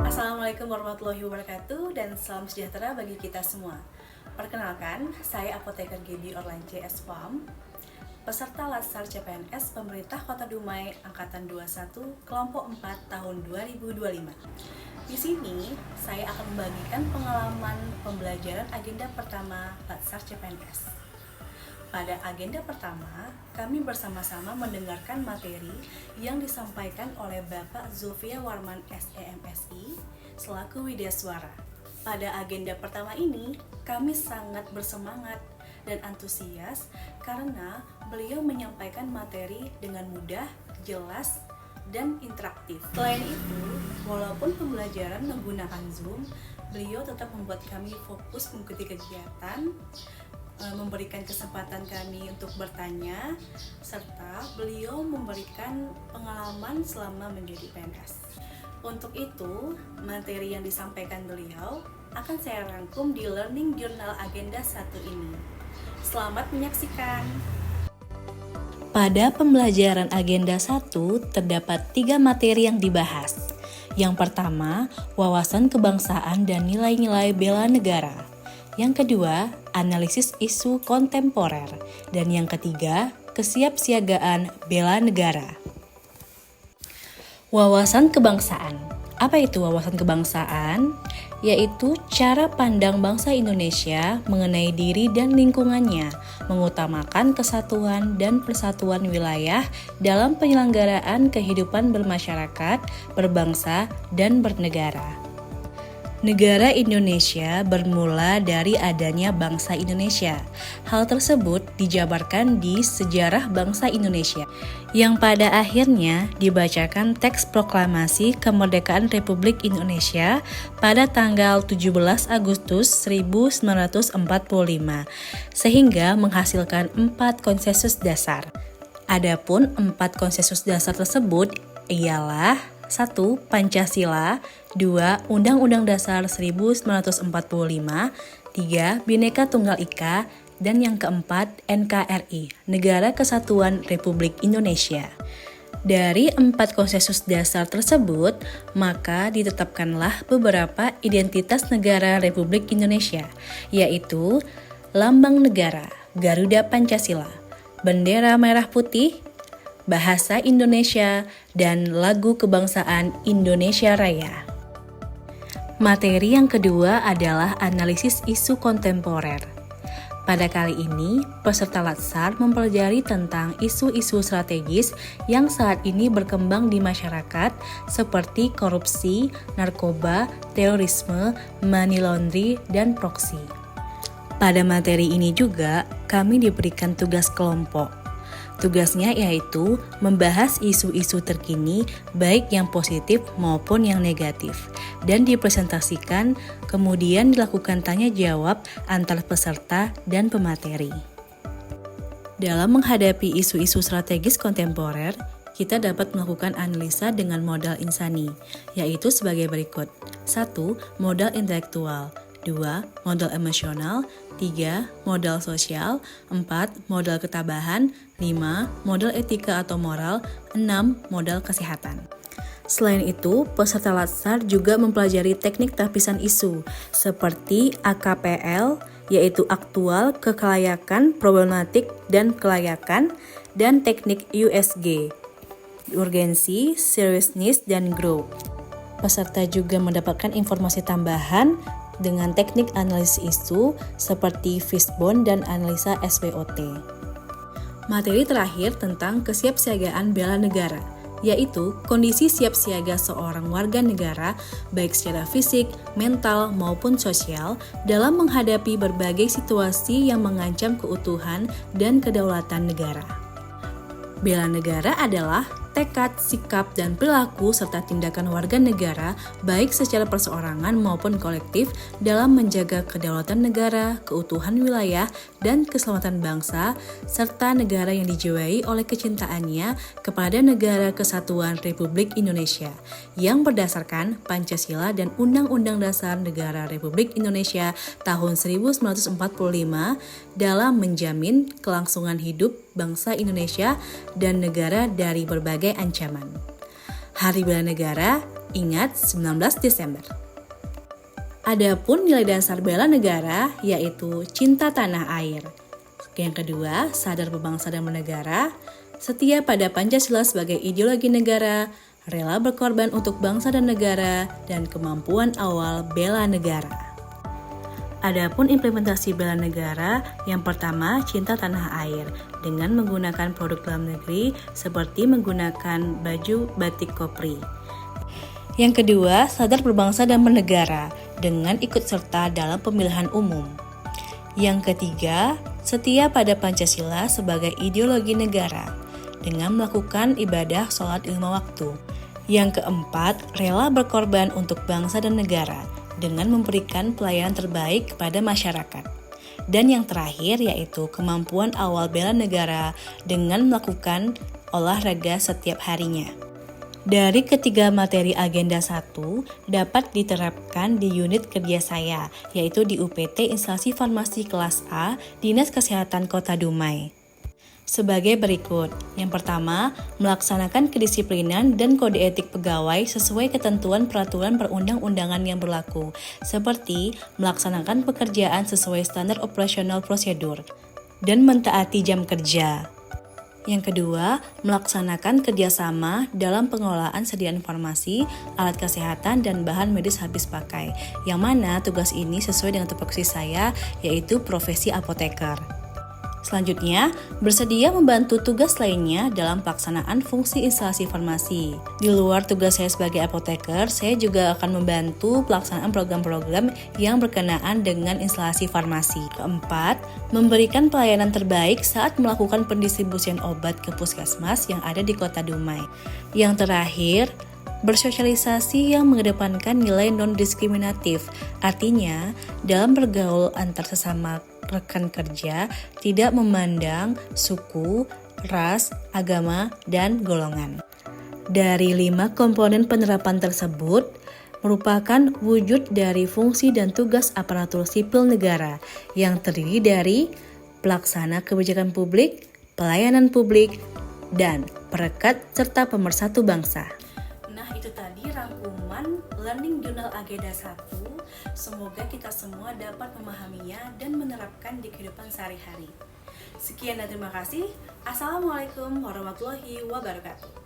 Assalamualaikum warahmatullahi wabarakatuh dan salam sejahtera bagi kita semua. Perkenalkan, saya Apoteker Gedi Orlan CS Farm, peserta Latsar CPNS Pemerintah Kota Dumai Angkatan 21 Kelompok 4 tahun 2025. Di sini, saya akan membagikan pengalaman pembelajaran agenda pertama Latsar CPNS. Pada agenda pertama, kami bersama-sama mendengarkan materi yang disampaikan oleh Bapak Zulfia Warman SEMSI selaku Widyaswara. Pada agenda pertama ini, kami sangat bersemangat dan antusias karena beliau menyampaikan materi dengan mudah, jelas, dan interaktif. Selain itu, walaupun pembelajaran menggunakan Zoom, beliau tetap membuat kami fokus mengikuti kegiatan, memberikan kesempatan kami untuk bertanya, serta beliau memberikan pengalaman selama menjadi PNS. Untuk itu, materi yang disampaikan beliau akan saya rangkum di Learning Journal Agenda 1 ini. Selamat menyaksikan! Pada pembelajaran Agenda 1 terdapat 3 materi yang dibahas. Yang pertama, wawasan kebangsaan dan nilai-nilai bela negara. Yang kedua, analisis isu kontemporer. Dan yang ketiga, kesiapsiagaan bela negara. Wawasan kebangsaan. Apa itu wawasan kebangsaan? Yaitu cara pandang bangsa Indonesia mengenai diri dan lingkungannya, mengutamakan kesatuan dan persatuan wilayah dalam penyelenggaraan kehidupan bermasyarakat, berbangsa, dan bernegara. Negara Indonesia bermula dari adanya bangsa Indonesia. Hal tersebut dijabarkan di Sejarah Bangsa Indonesia, yang pada akhirnya dibacakan teks proklamasi kemerdekaan Republik Indonesia pada tanggal 17 Agustus 1945, sehingga menghasilkan 4 konsensus dasar. Adapun 4 konsensus dasar tersebut ialah 1. Pancasila, 2. Undang-Undang Dasar 1945, 3. Bhinneka Tunggal Ika, dan yang keempat NKRI, Negara Kesatuan Republik Indonesia. Dari 4 konsensus dasar tersebut, maka ditetapkanlah beberapa identitas negara Republik Indonesia, yaitu Lambang Negara, Garuda Pancasila, Bendera Merah Putih, Bahasa Indonesia, dan Lagu Kebangsaan Indonesia Raya. Materi yang kedua adalah analisis isu kontemporer. Pada kali ini, peserta Latsar mempelajari tentang isu-isu strategis yang saat ini berkembang di masyarakat seperti korupsi, narkoba, terorisme, money laundry, dan proksi. Pada materi ini juga, kami diberikan tugas kelompok. Tugasnya yaitu membahas isu-isu terkini baik yang positif maupun yang negatif dan dipresentasikan, kemudian dilakukan tanya jawab antar peserta dan pemateri. Dalam menghadapi isu-isu strategis kontemporer, kita dapat melakukan analisa dengan modal insani, yaitu sebagai berikut. 1. Modal intelektual, 2. Modal emosional, 3. Modal sosial, 4. Modal ketabahan, 5. Modal etika atau moral, 6. Modal kesehatan. Selain itu, peserta Latsar juga mempelajari teknik tapisan isu, seperti AKPL, yaitu aktual, kekelayakan, problematik, dan kelayakan, dan teknik USG, urgensi, seriousness, dan growth. Peserta juga mendapatkan informasi tambahan dengan teknik analisis isu seperti fishbone dan analisa SWOT. Materi terakhir tentang kesiapsiagaan bela negara, yaitu kondisi siap siaga seorang warga negara baik secara fisik, mental, maupun sosial dalam menghadapi berbagai situasi yang mengancam keutuhan dan kedaulatan negara. Bela negara adalah tekad, sikap, dan perilaku serta tindakan warga negara baik secara perseorangan maupun kolektif dalam menjaga kedaulatan negara, keutuhan wilayah, dan keselamatan bangsa, serta negara yang dijiwai oleh kecintaannya kepada Negara Kesatuan Republik Indonesia yang berdasarkan Pancasila dan Undang-Undang Dasar Negara Republik Indonesia tahun 1945 dalam menjamin kelangsungan hidup bangsa Indonesia dan negara dari berbagai ancaman. Hari Bela Negara, ingat 19 Desember. Adapun nilai dasar bela negara yaitu cinta tanah air. Yang kedua, sadar berbangsa dan bernegara, setia pada Pancasila sebagai ideologi negara, rela berkorban untuk bangsa dan negara, dan kemampuan awal bela negara. Adapun implementasi bela negara, yang pertama cinta tanah air dengan menggunakan produk dalam negeri seperti menggunakan baju batik Kopri. Yang kedua, sadar berbangsa dan bernegara dengan ikut serta dalam pemilihan umum. Yang ketiga, setia pada Pancasila sebagai ideologi negara dengan melakukan ibadah sholat 5 waktu. Yang keempat, rela berkorban untuk bangsa dan negara dengan memberikan pelayanan terbaik kepada masyarakat. Dan yang terakhir yaitu kemampuan awal bela negara dengan melakukan olahraga setiap harinya. Dari ketiga materi agenda 1 dapat diterapkan di unit kerja saya, yaitu di UPT Instalasi Farmasi Kelas A, Dinas Kesehatan Kota Dumai. Sebagai berikut. Yang pertama, melaksanakan kedisiplinan dan kode etik pegawai sesuai ketentuan peraturan perundang-undangan yang berlaku, seperti melaksanakan pekerjaan sesuai standar operasional prosedur dan mentaati jam kerja. Yang kedua, melaksanakan kerjasama dalam pengelolaan sediaan farmasi, alat kesehatan, dan bahan medis habis pakai, yang mana tugas ini sesuai dengan tupoksi saya, yaitu profesi apoteker. Selanjutnya, bersedia membantu tugas lainnya dalam pelaksanaan fungsi instalasi farmasi. Di luar tugas saya sebagai apoteker, saya juga akan membantu pelaksanaan program-program yang berkenaan dengan instalasi farmasi. Keempat, memberikan pelayanan terbaik saat melakukan pendistribusian obat ke puskesmas yang ada di Kota Dumai. Yang terakhir, bersosialisasi yang mengedepankan nilai non-diskriminatif, artinya dalam bergaul antar sesama rekan kerja tidak memandang suku, ras, agama, dan golongan. Dari 5 komponen penerapan tersebut merupakan wujud dari fungsi dan tugas aparatur sipil negara yang terdiri dari pelaksana kebijakan publik, pelayanan publik, dan perekat serta pemersatu bangsa. Nah, itu tadi rangkuman Learning Journal Agenda 1. Semoga kita semua dapat memahaminya dan menerapkan di kehidupan sehari-hari. Sekian dan terima kasih. Assalamualaikum warahmatullahi wabarakatuh.